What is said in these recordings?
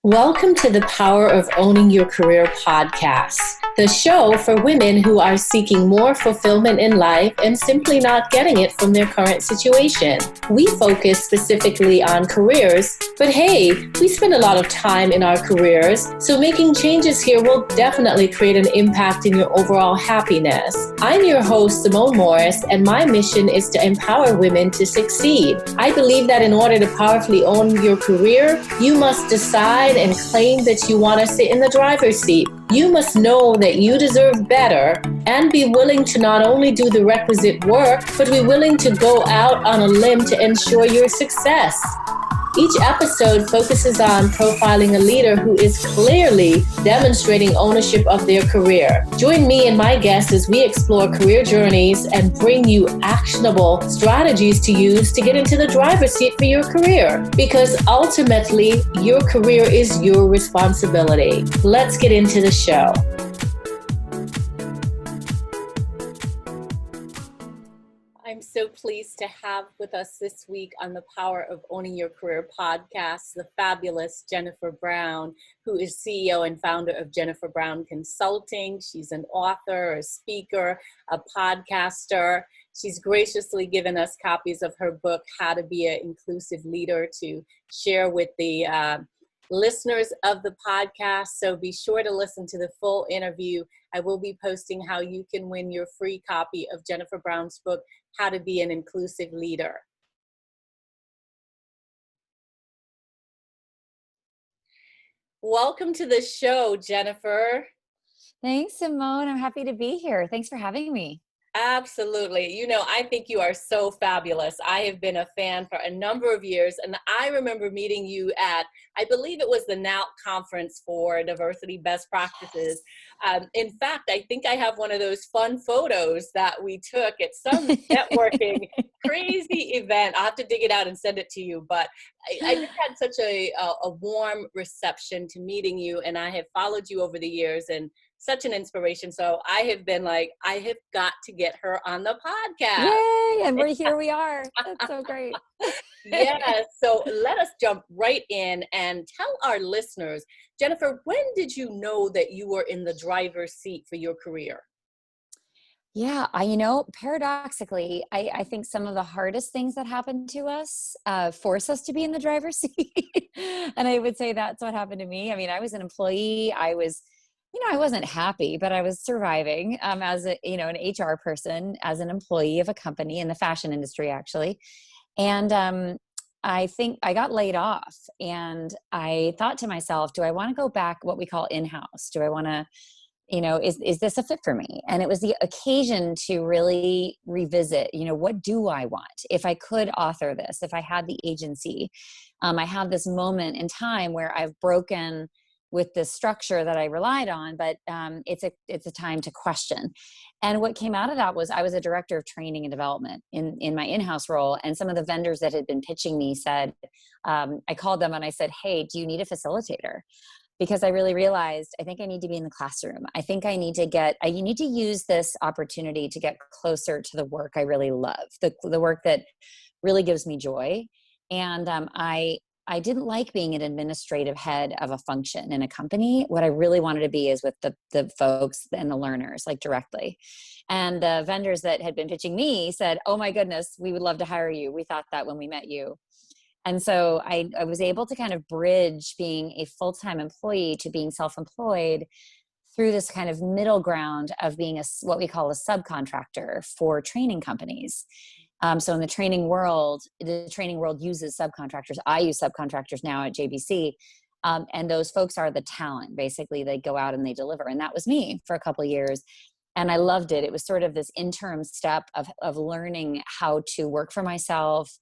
Welcome to the Power of Owning Your Career podcast, the show for women who are seeking more fulfillment in life and simply not getting it from their current situation. We focus specifically on careers, but hey, we spend a lot of time in our careers, so making changes here will definitely create an impact in your overall happiness. I'm your host, Simone Morris, and my mission is to empower women to succeed. I believe that in order to powerfully own your career, you must decide and claim that you want to sit in the driver's seat. You must know that you deserve better and be willing to not only do the requisite work, but be willing to go out on a limb to ensure your success. Each episode focuses on profiling a leader who is clearly demonstrating ownership of their career. Join me and my guests as we explore career journeys and bring you actionable strategies to use to get into the driver's seat for your career. Because ultimately, your career is your responsibility. Let's get into the show. I'm so pleased to have with us this week on the Power of Owning Your Career podcast, the fabulous Jennifer Brown, who is CEO and founder of Jennifer Brown Consulting. She's an author, a speaker, a podcaster. She's graciously given us copies of her book, How to Be an Inclusive Leader, to share with the listeners of the podcast. So be sure to listen to the full interview. I will be posting how you can win your free copy of Jennifer Brown's book, How to Be an Inclusive Leader. Welcome to the show, Jennifer. Thanks, Simone. I'm happy to be here. Thanks for having me. Absolutely. You know, I think you are so fabulous. I have been a fan for a number of years, and I remember meeting you at, I believe it was the NOUT conference for diversity best practices. In fact, I think I have one of those fun photos that we took at some networking crazy event. I'll have to dig it out and send it to you, but I just had such a warm reception to meeting you, and I have followed you over the years, and such an inspiration. So I have been like, I have got to get her on the podcast. Yay! And here we are. That's so great. Yeah. So let us jump right in and tell our listeners, Jennifer, when did you know that you were in the driver's seat for your career? Yeah, paradoxically, I think some of the hardest things that happen to us force us to be in the driver's seat. And I would say that's what happened to me. I mean, I was an employee. I wasn't happy, but I was surviving as an HR person, as an employee of a company in the fashion industry, actually. And I think I got laid off, and I thought to myself, do I want to go back what we call in-house? Do I want to, is this a fit for me? And it was the occasion to really revisit, what do I want? If I could author this, if I had the agency, I had this moment in time where I've broken with this structure that I relied on, but it's a time to question. And what came out of that was I was a director of training and development in my in-house role. And some of the vendors that had been pitching me said, I called them and I said, hey, do you need a facilitator? Because I really realized, I think I need to be in the classroom. I think I need to use this opportunity to get closer to the work I really love, the work that really gives me joy. And I didn't like being an administrative head of a function in a company. What I really wanted to be is with the folks and the learners, like directly. And the vendors that had been pitching me said, oh my goodness, we would love to hire you. We thought that when we met you. And so I was able to kind of bridge being a full-time employee to being self-employed through this kind of middle ground of being what we call a subcontractor for training companies. So in the training world uses subcontractors. I use subcontractors now at JBC. And those folks are the talent. Basically, they go out and they deliver. And that was me for a couple of years. And I loved it. It was sort of this interim step of learning how to work for myself.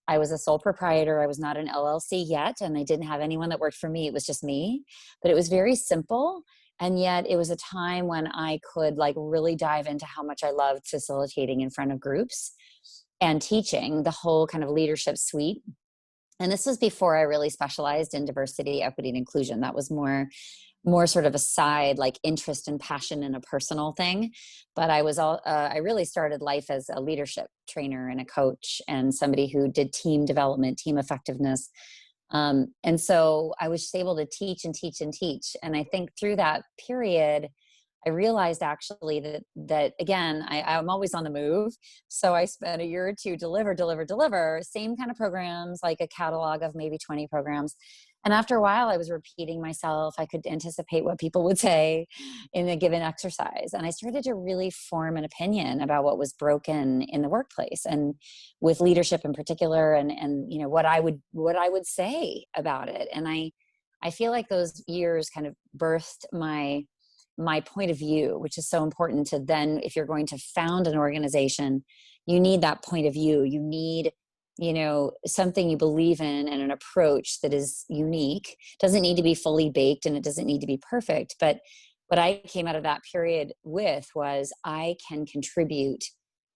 I was a sole proprietor. I was not an LLC yet. And I didn't have anyone that worked for me. It was just me. But it was very simple. And yet it was a time when I could really dive into how much I loved facilitating in front of groups and teaching the whole kind of leadership suite. And this was before I really specialized in diversity, equity, and inclusion. That was more sort of a side, interest and passion in a personal thing. But I really started life as a leadership trainer and a coach and somebody who did team development, team effectiveness, And so I was just able to teach and teach and teach. And I think through that period, I realized actually that again, I'm always on the move. So I spent a year or two deliver, same kind of programs, like a catalog of maybe 20 programs. And after a while, I was repeating myself. I could anticipate what people would say in a given exercise. And I started to really form an opinion about what was broken in the workplace and with leadership in particular, and you know, what I would say about it. And I feel like those years kind of birthed my point of view, which is so important to then, if you're going to found an organization, you need that point of view. You need, you know, something you believe in and an approach that is unique. Doesn't need to be fully baked and it doesn't need to be perfect. But what I came out of that period with was I can contribute.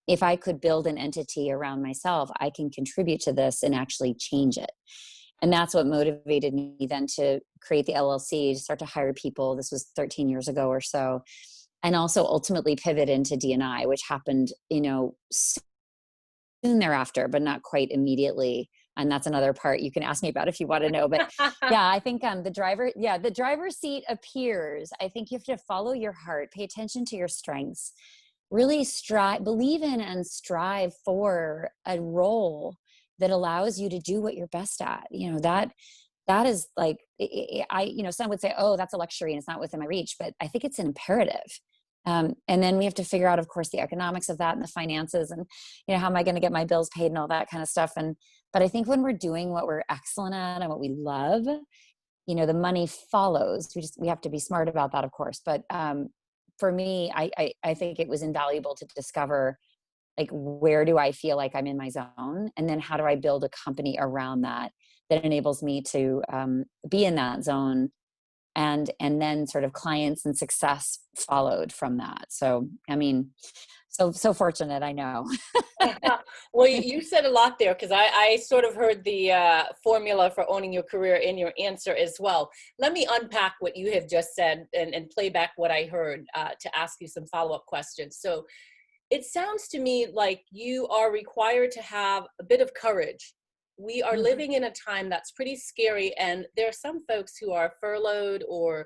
If I could build an entity around myself, I can contribute to this and actually change it. And that's what motivated me then to create the LLC, to start to hire people. This was 13 years ago or so. And also ultimately pivot into D&I, which happened, you know, soon thereafter, but not quite immediately. And that's another part you can ask me about if you want to know. But yeah, I think the driver's seat appears. I think you have to follow your heart, pay attention to your strengths, really believe in and strive for a role that allows you to do what you're best at. You know, that is like, you know, some would say, oh, that's a luxury and it's not within my reach, but I think it's an imperative. And then we have to figure out, of course, the economics of that and the finances and, you know, how am I going to get my bills paid and all that kind of stuff. But I think when we're doing what we're excellent at and what we love, you know, the money follows. We have to be smart about that, of course. But for me, I think it was invaluable to discover, like, where do I feel like I'm in my zone? And then how do I build a company around that enables me to be in that zone? And then sort of clients and success followed from that. So, I mean, so fortunate, I know. Well, you said a lot there, because I sort of heard the formula for owning your career in your answer as well. Let me unpack what you have just said and play back what I heard to ask you some follow-up questions. So it sounds to me like you are required to have a bit of courage. We are living in a time that's pretty scary, and there are some folks who are furloughed or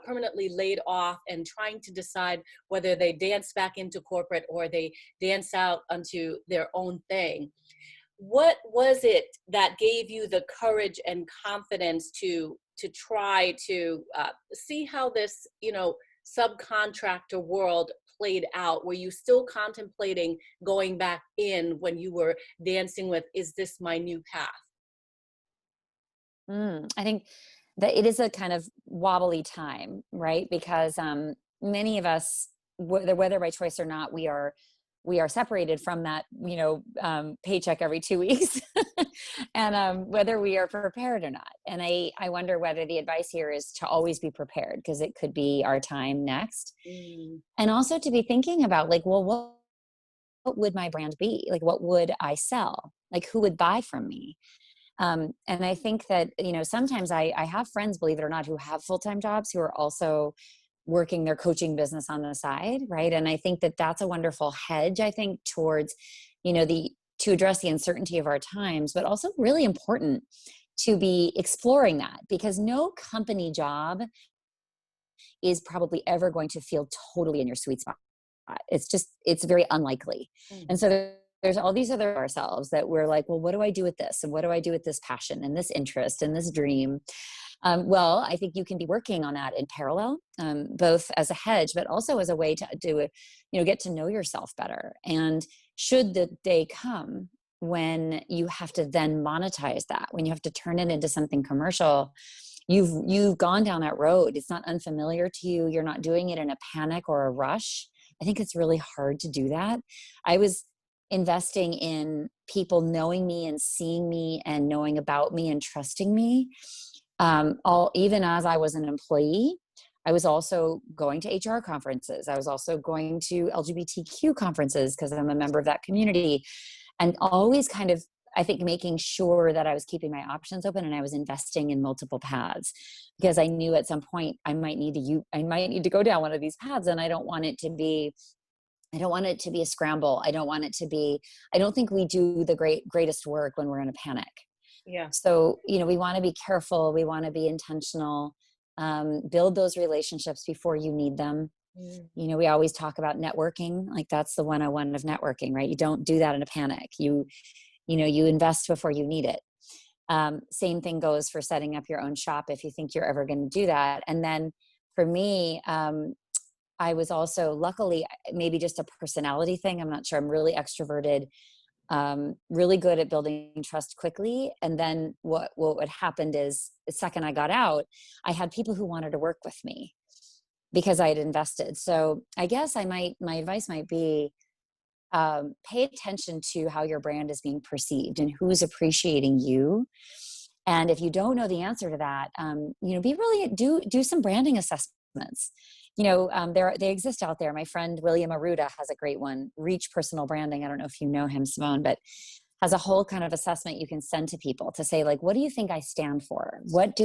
permanently laid off and trying to decide whether they dance back into corporate or they dance out onto their own thing. What was it that gave you the courage and confidence to try to see how this, you know, subcontractor world played out? Were you still contemplating going back in when you were dancing with, is this my new path? I think that it is a kind of wobbly time, right? Because many of us, whether by choice or not, we are separated from that, you know, paycheck every 2 weeks, and whether we are prepared or not. And I wonder whether the advice here is to always be prepared, because it could be our time next. And also to be thinking about, like, well, what would my brand be? Like, what would I sell? Like, who would buy from me? And I think that, you know, sometimes I have friends, believe it or not, who have full-time jobs who are also working their coaching business on the side. Right. And I think that that's a wonderful hedge, I think, towards, you know, to address the uncertainty of our times, but also really important to be exploring that, because no company job is probably ever going to feel totally in your sweet spot. It's very unlikely. And so there's all these other ourselves that we're like, well, what do I do with this? And what do I do with this passion and this interest and this dream? Well, I think you can be working on that in parallel, both as a hedge, but also as a way to do it, you know, get to know yourself better. And should the day come when you have to then monetize that, when you have to turn it into something commercial, you've gone down that road. It's not unfamiliar to you. You're not doing it in a panic or a rush. I think it's really hard to do that. I was investing in people knowing me and seeing me and knowing about me and trusting me. Even as I was an employee, I was also going to HR conferences. I was also going to LGBTQ conferences because I'm a member of that community, and always kind of, I think, making sure that I was keeping my options open and I was investing in multiple paths, because I knew at some point I might need to go down one of these paths, and I don't want it to be a scramble. I don't think we do the greatest work when we're in a panic. Yeah. So, we want to be careful. We want to be intentional, build those relationships before you need them. Mm. We always talk about networking, like that's the 101 of networking, right? You don't do that in a panic. You invest before you need it. Same thing goes for setting up your own shop if you think you're ever going to do that. And then for me, I was also, luckily, maybe just a personality thing, I'm not sure, I'm really extroverted, really good at building trust quickly. And then what had happened is the second I got out, I had people who wanted to work with me because I had invested. So I guess my advice might be, pay attention to how your brand is being perceived and who's appreciating you. And if you don't know the answer to that, be really, do some branding assessments. They exist out there. My friend William Aruda has a great one, Reach Personal Branding. I don't know if you know him, Simone, but has a whole kind of assessment you can send to people to say, like, what do you think I stand for? What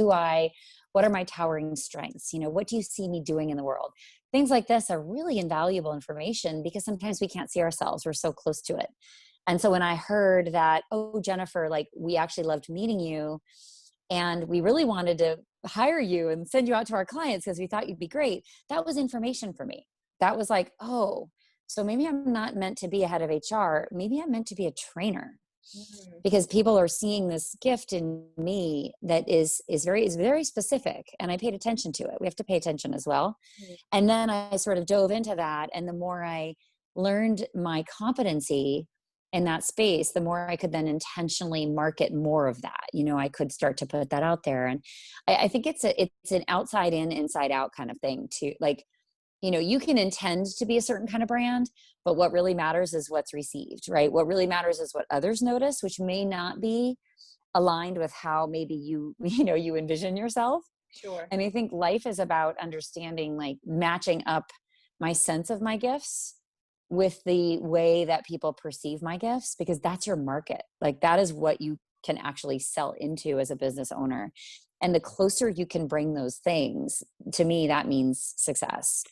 are my towering strengths? What do you see me doing in the world? Things like this are really invaluable information because sometimes we can't see ourselves. We're so close to it. And so when I heard that, oh, Jennifer, like, we actually loved meeting you and we really wanted to hire you and send you out to our clients because we thought you'd be great, that was information for me. That was like, oh, so maybe I'm not meant to be a head of HR. Maybe I'm meant to be a trainer. Because people are seeing this gift in me that is very specific, and I paid attention to it. We have to pay attention as well. And then I sort of dove into that, and the more I learned my competency in that space, the more I could then intentionally market more of that. I could start to put that out there, and I think it's an outside in, inside out kind of thing too. Like, you can intend to be a certain kind of brand, but what really matters is what's received, right? What really matters is what others notice, which may not be aligned with how maybe you envision yourself. Sure. And I think life is about understanding, like, matching up my sense of my gifts with the way that people perceive my gifts, because that's your market. Like, that is what you can actually sell into as a business owner. And the closer you can bring those things, to me, that means success.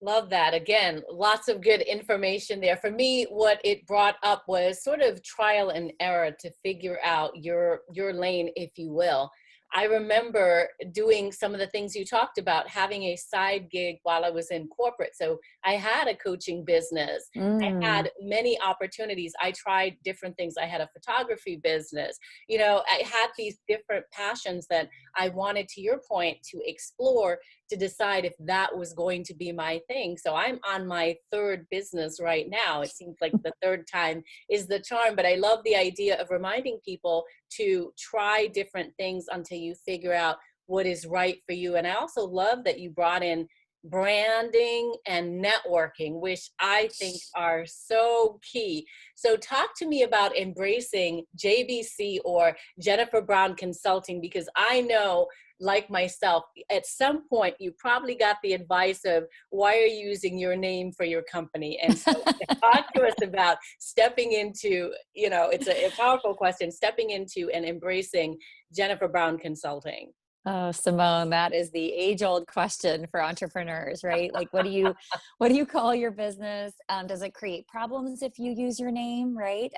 Love that. Again, lots of good information there. For me, what it brought up was sort of trial and error to figure out your lane, if you will. I remember doing some of the things you talked about, having a side gig while I was in corporate. So I had a coaching business. I had many opportunities. I tried different things. I had a photography business. I had these different passions that I wanted, to your point, to explore, to decide if that was going to be my thing. So I'm on my third business right now. It seems like the third time is the charm, but I love the idea of reminding people to try different things until you figure out what is right for you. And I also love that you brought in branding and networking, which I think are so key. So talk to me about embracing JBC, or Jennifer Brown Consulting, because I know, like myself, at some point you probably got the advice of, why are you using your name for your company? And so talk to us about stepping into, it's a powerful question, stepping into and embracing Jennifer Brown Consulting. Oh, Simone, that is the age-old question for entrepreneurs, right? Like, what do you call your business? Does it create problems if you use your name, right?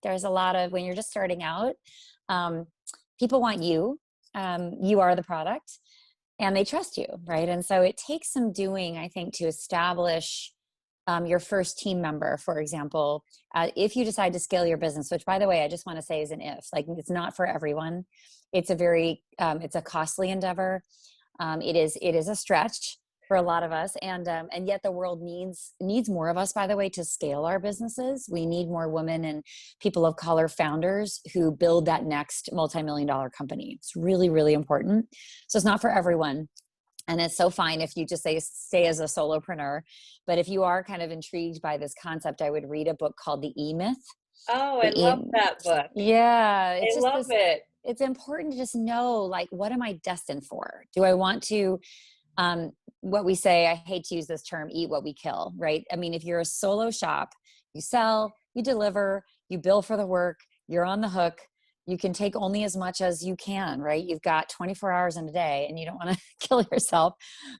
There's a lot of, when you're just starting out, people want you. You are the product, and they trust you, right? And so it takes some doing, I think, to establish your first team member, for example. If you decide to scale your business, which, by the way, I just want to say is an if, like, it's not for everyone. It's it's a costly endeavor. It is a stretch for a lot of us, and yet the world needs more of us, by the way, to scale our businesses. We need more women and people of color founders who build that next multi-million-dollar company. It's really, really important. So it's not for everyone. And it's so fine if you just stay as a solopreneur. But if you are kind of intrigued by this concept, I would read a book called The E-Myth. Oh, I love that book. Yeah. I love it. It's important to just know, like, what am I destined for? Do I want to, what we say, I hate to use this term, eat what we kill, right? I mean, if you're a solo shop, you sell, you deliver, you bill for the work, you're on the hook. You can take only as much as you can, right? You've got 24 hours in a day and you don't want to kill yourself.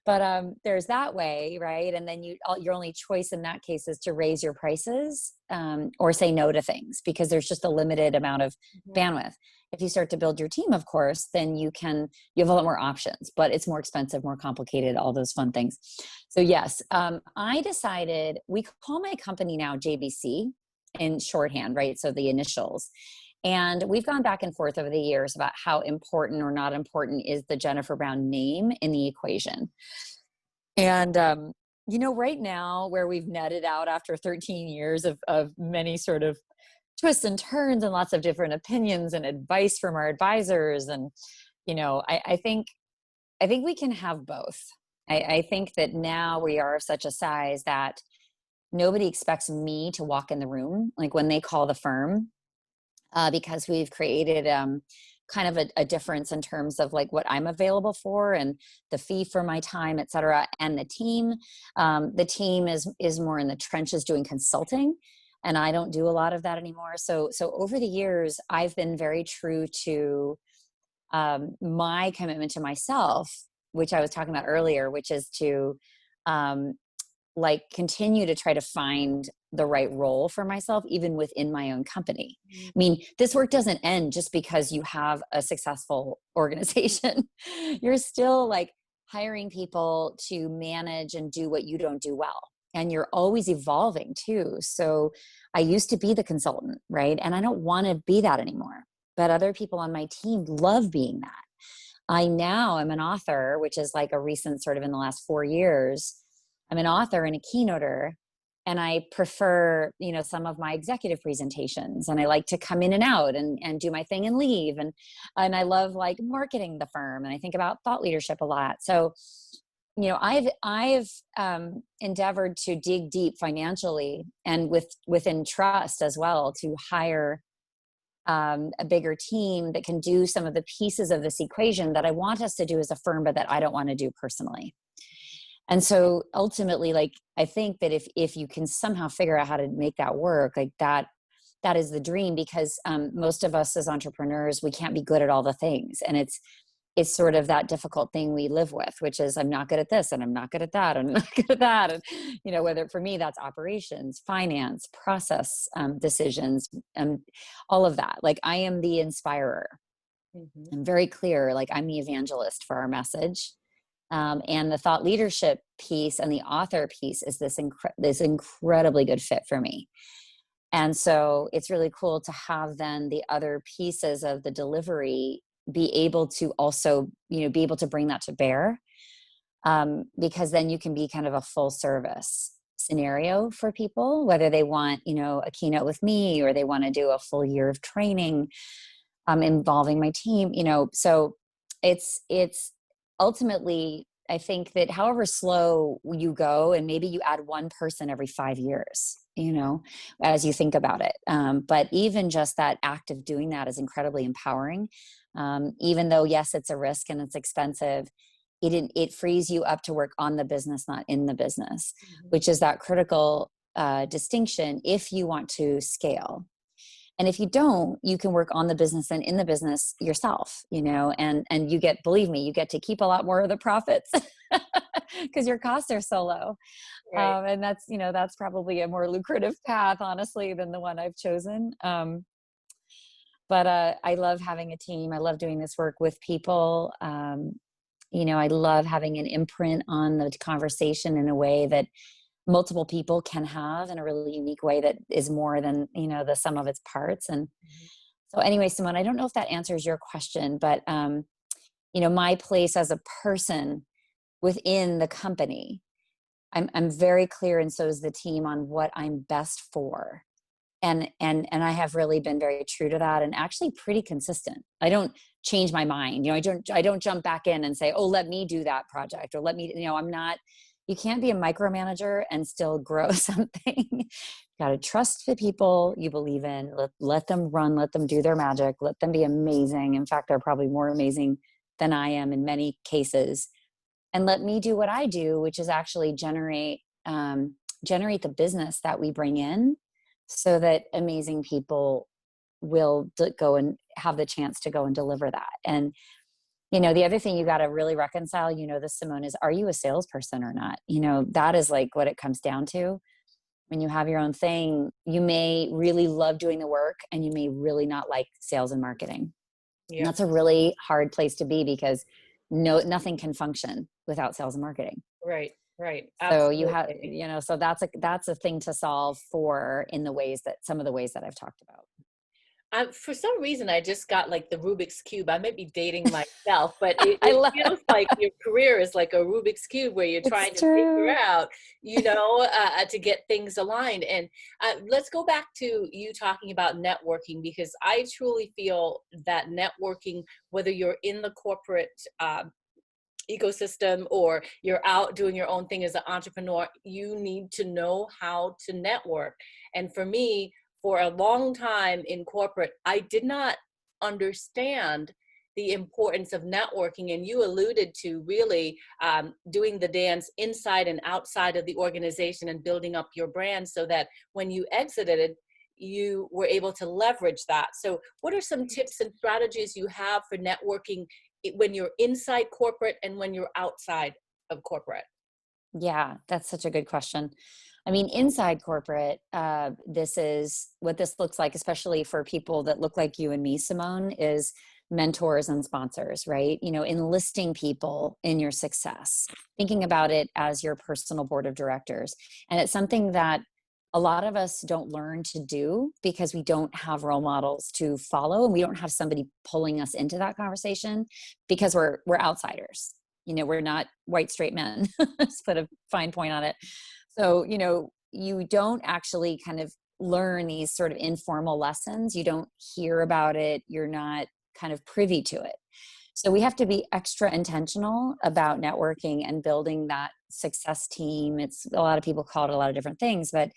But there's that way, right? And then your only choice in that case is to raise your prices or say no to things, because there's just a limited amount of bandwidth. If you start to build your team, of course, then you have a lot more options, but it's more expensive, more complicated, all those fun things. So yes, I decided, we call my company now JBC in shorthand, right? So the initials. And we've gone back and forth over the years about how important or not important is the Jennifer Brown name in the equation. And, right now, where we've netted out after 13 years of many sort of twists and turns and lots of different opinions and advice from our advisors. And, I think we can have both. I think that now we are such a size that nobody expects me to walk in the room, like when they call the firm, because we've created kind of a difference in terms of like what I'm available for and the fee for my time, et cetera. And the team is more in the trenches doing consulting, and I don't do a lot of that anymore. So over the years, I've been very true to my commitment to myself, which I was talking about earlier, which is to continue to try to find the right role for myself, even within my own company. I mean, this work doesn't end just because you have a successful organization. You're still hiring people to manage and do what you don't do well. And you're always evolving too. So I used to be the consultant, right? And I don't want to be that anymore. But other people on my team love being that. I now am an author, which is a recent sort of in the last 4 years. I'm an author and a keynoter, and I prefer, some of my executive presentations, and I like to come in and out and do my thing and leave. And I love marketing the firm, and I think about thought leadership a lot. So, I've endeavored to dig deep financially and within trust as well, to hire a bigger team that can do some of the pieces of this equation that I want us to do as a firm, but that I don't want to do personally. And so ultimately, I think that if you can somehow figure out how to make that work, that is the dream, because most of us as entrepreneurs, we can't be good at all the things. And it's sort of that difficult thing we live with, which is I'm not good at this and I'm not good at that and I'm not good at that. And, whether for me, that's operations, finance, process decisions, all of that. I am the inspirer. Mm-hmm. I'm very clear, I'm the evangelist for our message. And the thought leadership piece and the author piece is this incredibly good fit for me. And so it's really cool to have then the other pieces of the delivery be able to also, be able to bring that to bear, because then you can be kind of a full service scenario for people, whether they want, a keynote with me or they want to do a full year of training involving my team, so it's ultimately, I think that however slow you go, and maybe you add one person every 5 years, as you think about it. But even just that act of doing that is incredibly empowering. Even though, yes, it's a risk and it's expensive, it frees you up to work on the business, not in the business, mm-hmm. which is that critical distinction if you want to scale. And if you don't, you can work on the business and in the business yourself, and you get, believe me, you get to keep a lot more of the profits because your costs are so low. Right. And that's probably a more lucrative path, honestly, than the one I've chosen. But I love having a team. I love doing this work with people. I love having an imprint on the conversation in a way that multiple people can have, in a really unique way that is more than, the sum of its parts. And so anyway, Simone, I don't know if that answers your question, but, my place as a person within the company, I'm very clear, and so is the team, on what I'm best for. And I have really been very true to that, and actually pretty consistent. I don't change my mind. I don't jump back in and say, oh, let me do that project, or let me, I'm not. You can't be a micromanager and still grow something. You got to trust the people you believe in. Let them run, let them do their magic, let them be amazing. In fact, they're probably more amazing than I am in many cases. And let me do what I do, which is actually generate the business that we bring in, so that amazing people will go and have the chance to go and deliver that. And the other thing you got to really reconcile, this, Simone, is, are you a salesperson or not? That is what it comes down to. When you have your own thing, you may really love doing the work and you may really not like sales and marketing. And that's a really hard place to be because nothing can function without sales and marketing. Right. Right. So Absolutely. you have, so that's a thing to solve for in some of the ways that I've talked about. For some reason, I just got like the Rubik's Cube. I might be dating myself, but it, I it love feels like your career is like a Rubik's Cube where you're it's trying to figure true. out, to get things aligned. And let's go back to you talking about networking, because I truly feel that networking, whether you're in the corporate ecosystem or you're out doing your own thing as an entrepreneur, you need to know how to network. And for me, for a long time in corporate, I did not understand the importance of networking. And you alluded to really doing the dance inside and outside of the organization and building up your brand so that when you exited, you were able to leverage that. So what are some tips and strategies you have for networking when you're inside corporate and when you're outside of corporate? Yeah, that's such a good question. I mean, inside corporate, this is what this looks like, especially for people that look like you and me, Simone, is mentors and sponsors, right? Enlisting people in your success, thinking about it as your personal board of directors. And it's something that a lot of us don't learn to do because we don't have role models to follow and we don't have somebody pulling us into that conversation because we're outsiders. We're not white straight men. Let's put a fine point on it. So, you don't actually kind of learn these sort of informal lessons. You don't hear about it. You're not kind of privy to it. So we have to be extra intentional about networking and building that success team. It's a lot of people call it a lot of different things, but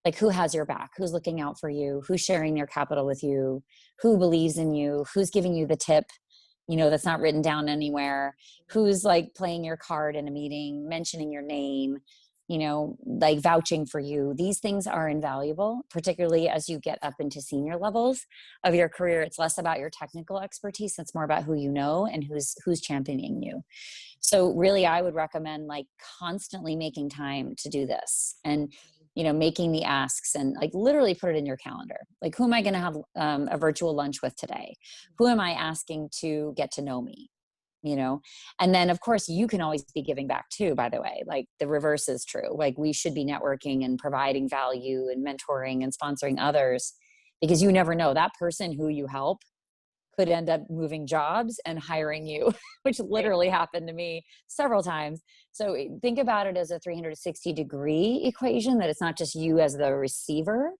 like who has your back, who's looking out for you, who's sharing their capital with you, who believes in you, who's giving you the tip, that's not written down anywhere, who's like playing your card in a meeting, mentioning your name, like vouching for you. These things are invaluable, particularly as you get up into senior levels of your career. It's less about your technical expertise. It's more about who you know and who's championing you. So really, I would recommend like constantly making time to do this and, making the asks and like literally put it in your calendar. Like, who am I going to have a virtual lunch with today? Who am I asking to get to know me? And then of course you can always be giving back too, by the way. Like the reverse is true. Like we should be networking and providing value and mentoring and sponsoring others, because you never know, that person who you help could end up moving jobs and hiring you, which literally happened to me several times. So think about it as a 360-degree equation, that it's not just you as the receiver,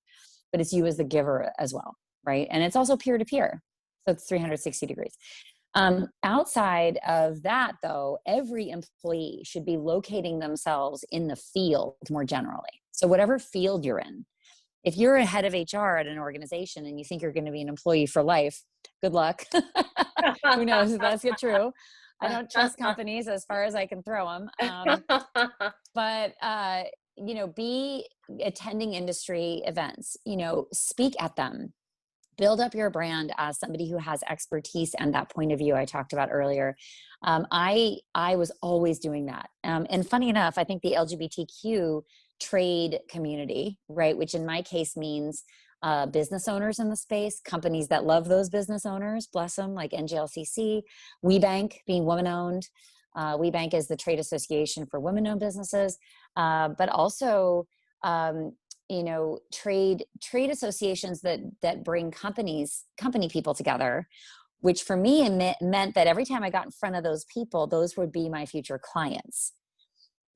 but it's you as the giver as well, right? And it's also peer-to-peer. So it's 360 degrees. Outside of that, though, every employee should be locating themselves in the field more generally. So whatever field you're in, if you're a head of HR at an organization and you think you're going to be an employee for life, good luck. Who knows if that's true. I don't trust companies as far as I can throw them. But be attending industry events, speak at them. Build up your brand as somebody who has expertise and that point of view I talked about earlier. I was always doing that. And funny enough, I think the LGBTQ trade community, right, which in my case means business owners in the space, companies that love those business owners, bless them, like NJLCC, WeBank being woman-owned. WeBank is the trade association for women-owned businesses, but also trade associations that bring company people together, which for me meant that every time I got in front of those people, those would be my future clients.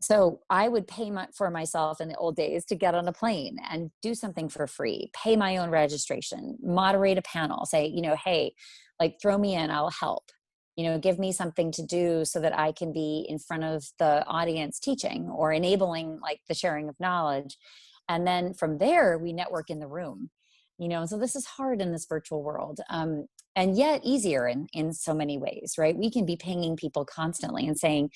So I would pay for myself in the old days to get on a plane and do something for free, pay my own registration, moderate a panel, say, hey, like throw me in, I'll help, give me something to do so that I can be in front of the audience teaching or enabling like the sharing of knowledge. And then from there, we network in the room, so this is hard in this virtual world, and yet easier in so many ways, right? We can be pinging people constantly and saying,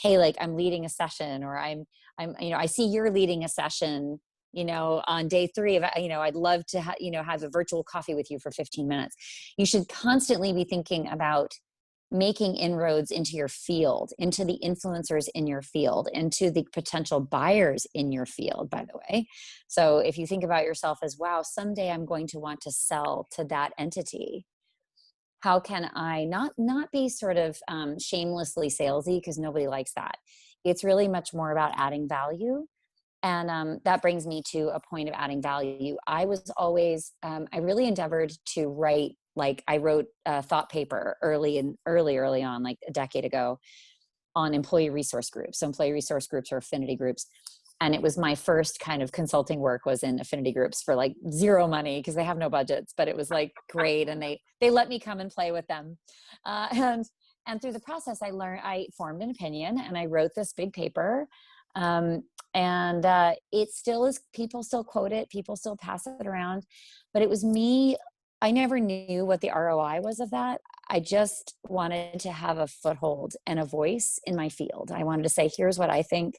hey, like I'm leading a session, or I'm, I see you're leading a session, on day 3 of, I'd love to have a virtual coffee with you for 15 minutes. You should constantly be thinking about making inroads into your field, into the influencers in your field, into the potential buyers in your field, by the way. So if you think about yourself as, wow, someday I'm going to want to sell to that entity, how can I not be sort of shamelessly salesy, because nobody likes that. It's really much more about adding value. And that brings me to a point of adding value. I was always, I really endeavored to write, like I wrote a thought paper early on, like a decade ago, on employee resource groups. So employee resource groups are affinity groups. And it was my first kind of consulting work was in affinity groups for like zero money because they have no budgets, but it was like great. And they let me come and play with them. And through the process, I formed an opinion and I wrote this big paper. It still is, people still quote it, people still pass it around, but it was me. I never knew what the ROI was of that. I just wanted to have a foothold and a voice in my field. I wanted to say, here's what I think.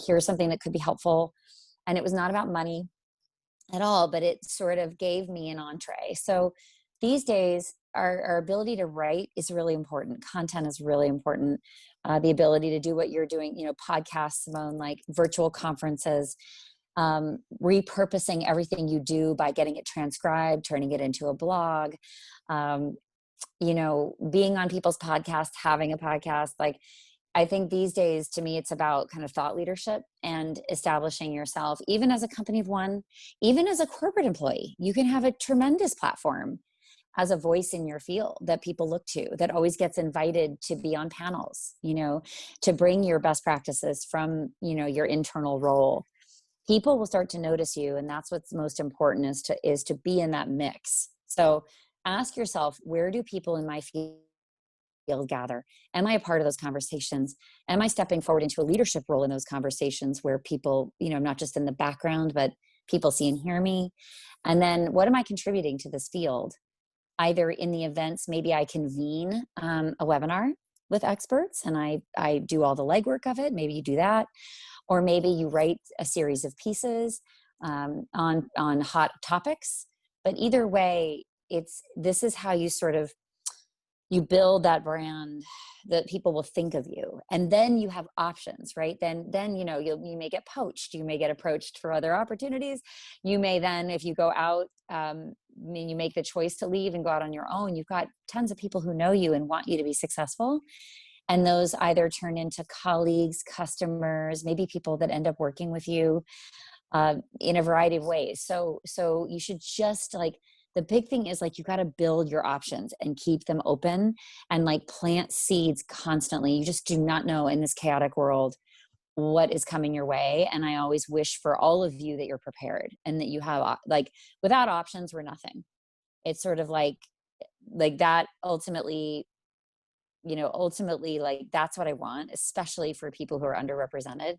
Here's something that could be helpful. And it was not about money at all, but it sort of gave me an entree. So these days, our ability to write is really important. Content is really important. The ability to do what you're doing, podcasts, Simone, like virtual conferences, repurposing everything you do by getting it transcribed, turning it into a blog, being on people's podcasts, having a podcast. Like, I think these days, to me, it's about kind of thought leadership and establishing yourself, even as a company of one, even as a corporate employee. You can have a tremendous platform as a voice in your field that people look to, that always gets invited to be on panels, to bring your best practices from, your internal role. People will start to notice you. And that's what's most important, is to be in that mix. So ask yourself, where do people in my field gather? Am I a part of those conversations? Am I stepping forward into a leadership role in those conversations where people, I'm not just in the background, but people see and hear me? And then what am I contributing to this field? Either in the events, maybe I convene a webinar with experts and I do all the legwork of it. Maybe you do that. Or maybe you write a series of pieces on hot topics. But either way, this is how you sort of, you build that brand that people will think of you. And then you have options, right? Then you may get poached. You may get approached for other opportunities. You may then, if you go out, you make the choice to leave and go out on your own, you've got tons of people who know you and want you to be successful. And those either turn into colleagues, customers, maybe people that end up working with you in a variety of ways. So you should just the big thing is you got to build your options and keep them open and plant seeds constantly. You just do not know in this chaotic world what is coming your way. And I always wish for all of you that you're prepared and that you have without options, we're nothing. It's sort of like that ultimately, that's what I want, especially for people who are underrepresented.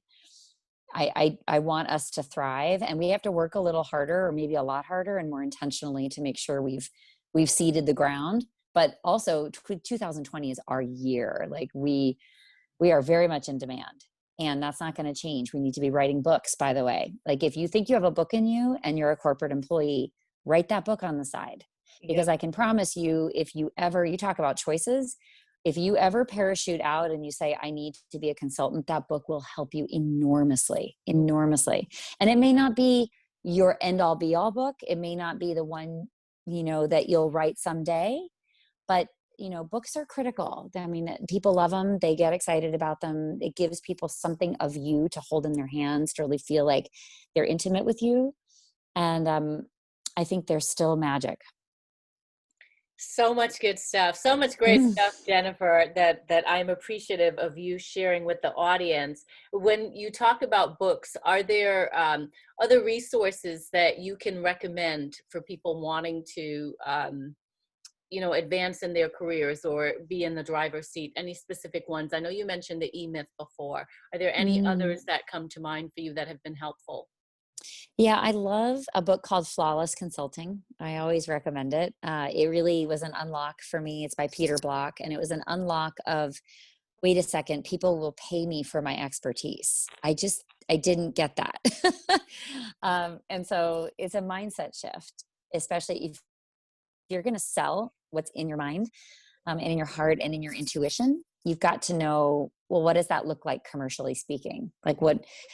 I want us to thrive, and we have to work a little harder, or maybe a lot harder and more intentionally, to make sure we've seeded the ground. But also 2020 is our year. We are very much in demand, and that's not going to change. We need to be writing books, by the way. If you think you have a book in you and you're a corporate employee, write that book on the side. Because I can promise you, if you talk about choices, if you ever parachute out and you say, I need to be a consultant, that book will help you enormously. And it may not be your end all be all book. It may not be the one, that you'll write someday, but books are critical. I mean, people love them. They get excited about them. It gives people something of you to hold in their hands, to really feel like they're intimate with you. And I think there's still magic. So much good stuff. So much great stuff, Jennifer, that I'm appreciative of you sharing with the audience. When you talk about books, are there other resources that you can recommend for people wanting to, advance in their careers or be in the driver's seat? Any specific ones? I know you mentioned the E-Myth before. Are there any others that come to mind for you that have been helpful? Yeah, I love a book called Flawless Consulting. I always recommend it. It really was an unlock for me. It's by Peter Block, and it was an unlock of, wait a second, people will pay me for my expertise. I didn't get that. And so it's a mindset shift, especially if you're going to sell what's in your mind and in your heart and in your intuition. You've got to know, well, what does that look like commercially speaking?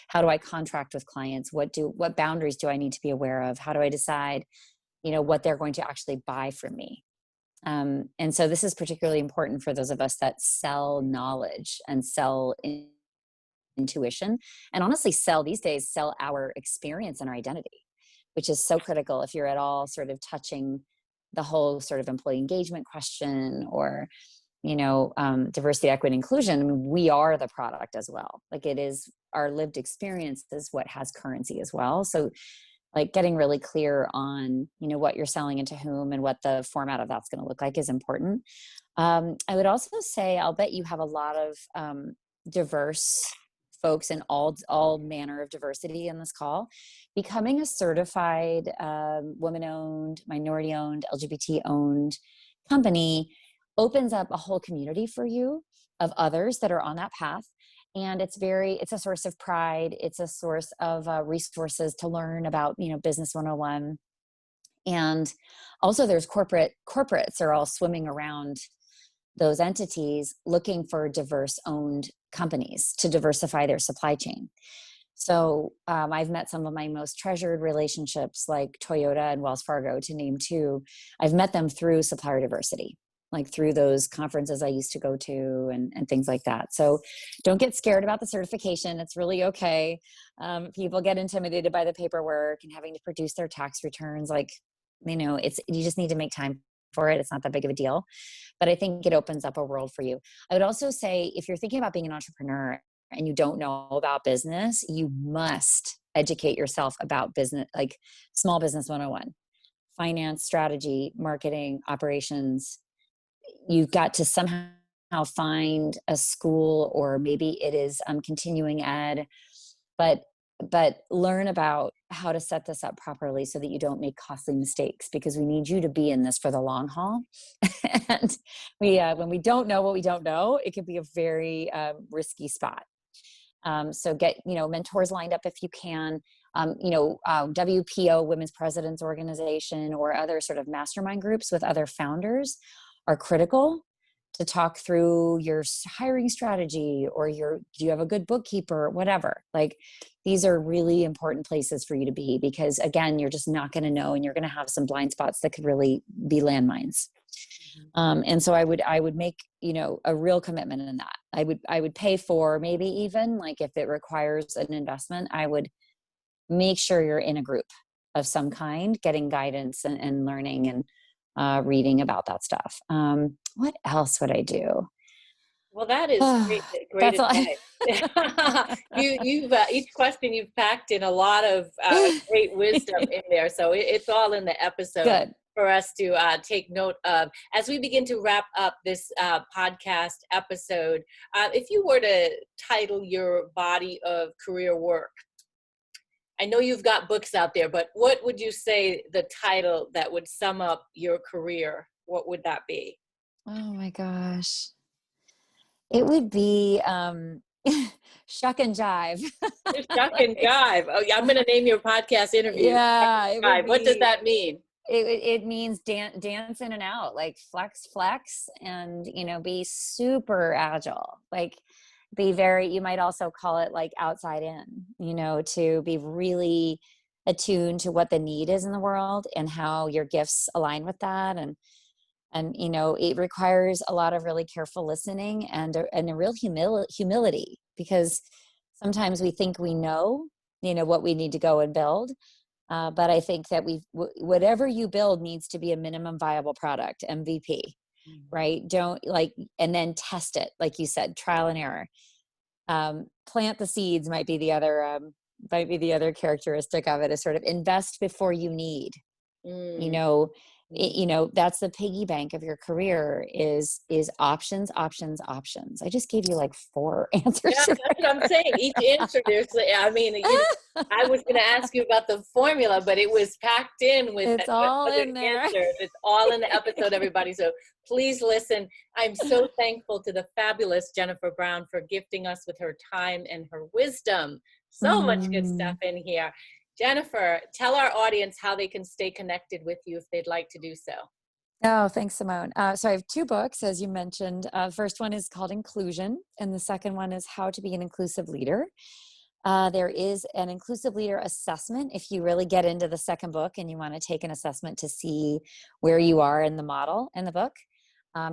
How do I contract with clients? What boundaries do I need to be aware of? How do I decide, what they're going to actually buy from me? And so this is particularly important for those of us that sell knowledge and sell intuition, and honestly these days sell our experience and our identity, which is so critical if you're at all sort of touching the whole sort of employee engagement question, or diversity, equity, inclusion. I mean, we are the product as well. Like, it is our lived experience is what has currency as well. So like getting really clear on, what you're selling and to whom and what the format of that's going to look like is important. I would also say, I'll bet you have a lot of diverse folks in all manner of diversity in this call. Becoming a certified woman-owned, minority-owned, LGBT-owned company opens up a whole community for you of others that are on that path. And it's a source of pride. It's a source of resources to learn about, Business 101. And also there's corporates are all swimming around those entities looking for diverse owned companies to diversify their supply chain. So I've met some of my most treasured relationships, like Toyota and Wells Fargo, to name two. I've met them through supplier diversity, like through those conferences I used to go to and things like that. So don't get scared about the certification. It's really okay. People get intimidated by the paperwork and having to produce their tax returns. You just need to make time for it. It's not that big of a deal, but I think it opens up a world for you. I would also say, if you're thinking about being an entrepreneur and you don't know about business, you must educate yourself about business, like Small Business 101, finance, strategy, marketing, operations. You've got to somehow find a school, or maybe it is continuing ed, but learn about how to set this up properly so that you don't make costly mistakes, because we need you to be in this for the long haul. And when we don't know what we don't know, it can be a very risky spot. So get, mentors lined up if you can. WPO, Women's Presidents Organization, or other sort of mastermind groups with other founders are critical to talk through your hiring strategy, or do you have a good bookkeeper, whatever. Like, these are really important places for you to be, because again, you're just not going to know, and you're going to have some blind spots that could really be landmines. And so I would make, a real commitment in that. I would pay for, maybe even like if it requires an investment, I would make sure you're in a group of some kind, getting guidance and learning and reading about that stuff. What else would I do? Well, that is great advice. You've each question you've packed in a lot of great wisdom in there. So it's all in the episode. Good. For us to take note of. As we begin to wrap up this podcast episode, if you were to title your body of career work, I know you've got books out there, but what would you say the title that would sum up your career? What would that be? Oh my gosh. It would be Shuck and Jive. Shuck and Jive. Oh, yeah, I'm going to name your podcast interview. Yeah. What does that mean? It means dance in and out, like flex, and, be super agile. Like, you might also call it like outside in, to be really attuned to what the need is in the world and how your gifts align with that. And it requires a lot of really careful listening and a real humility, because sometimes we think we know, what we need to go and build. But I think that whatever you build needs to be a minimum viable product, MVP, right? And then test it. Like you said, trial and error. Plant the seeds might be the other characteristic of it, is sort of invest before you need. That's the piggy bank of your career is options. I just gave you like 4 answers. Yeah, that's what I'm saying. Each answer, I was going to ask you about the formula, but it was packed in with it's all in there. Answers. It's all in the episode, everybody. So please listen. I'm so thankful to the fabulous Jennifer Brown for gifting us with her time and her wisdom. So much good stuff in here. Jennifer, tell our audience how they can stay connected with you if they'd like to do so. Oh, thanks, Simone. So I have 2 books, as you mentioned. First one is called Inclusion, and the second one is How to Be an Inclusive Leader. There is an inclusive leader assessment if you really get into the second book and you want to take an assessment to see where you are in the model in the book.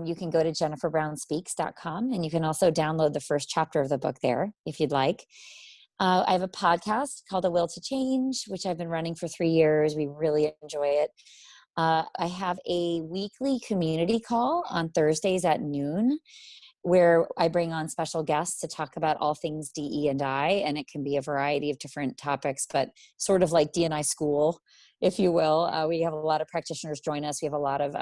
You can go to jenniferbrownspeaks.com, and you can also download the first chapter of the book there if you'd like. I have a podcast called A Will to Change, which I've been running for 3 years. We really enjoy it. I have a weekly community call on Thursdays at noon, where I bring on special guests to talk about all things DE&I, and it can be a variety of different topics, but sort of like D&I school, if you will. We have a lot of practitioners join us. We have a lot of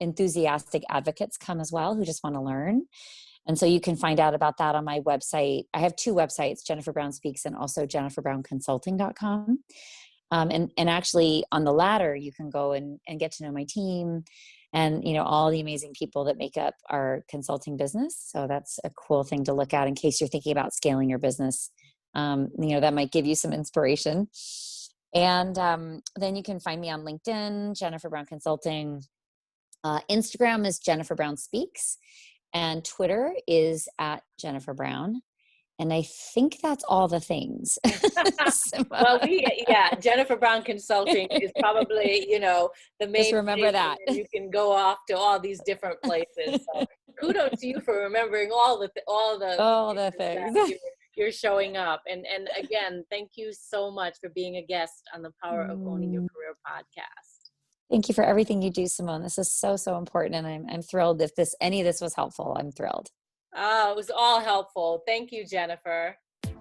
enthusiastic advocates come as well who just want to learn. And so you can find out about that on my website. I have 2 websites, Jennifer Brown Speaks and also jenniferbrownconsulting.com. And actually on the latter, you can go and get to know my team and, all the amazing people that make up our consulting business. So that's a cool thing to look at in case you're thinking about scaling your business. That might give you some inspiration. And then you can find me on LinkedIn, Jennifer Brown Consulting. Instagram is Jennifer Brown Speaks, and Twitter is at Jennifer Brown. And I think that's all the things. Well, Jennifer Brown Consulting is probably, the main. Just remember that. You can go off to all these different places. So kudos to you for remembering all the things. You're showing up. And again, thank you so much for being a guest on the Power of Owning Your Career podcast. Thank you for everything you do, Simone. This is so, so important. And I'm thrilled if any of this was helpful. I'm thrilled. It was all helpful. Thank you, Jennifer.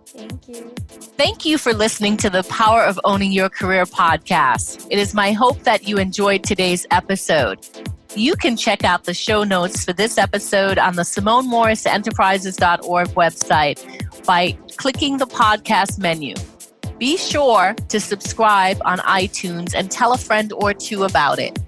Thank you. Thank you for listening to the Power of Owning Your Career podcast. It is my hope that you enjoyed today's episode. You can check out the show notes for this episode on the SimoneMorrisEnterprises.org website by clicking the podcast menu. Be sure to subscribe on iTunes and tell a friend or 2 about it.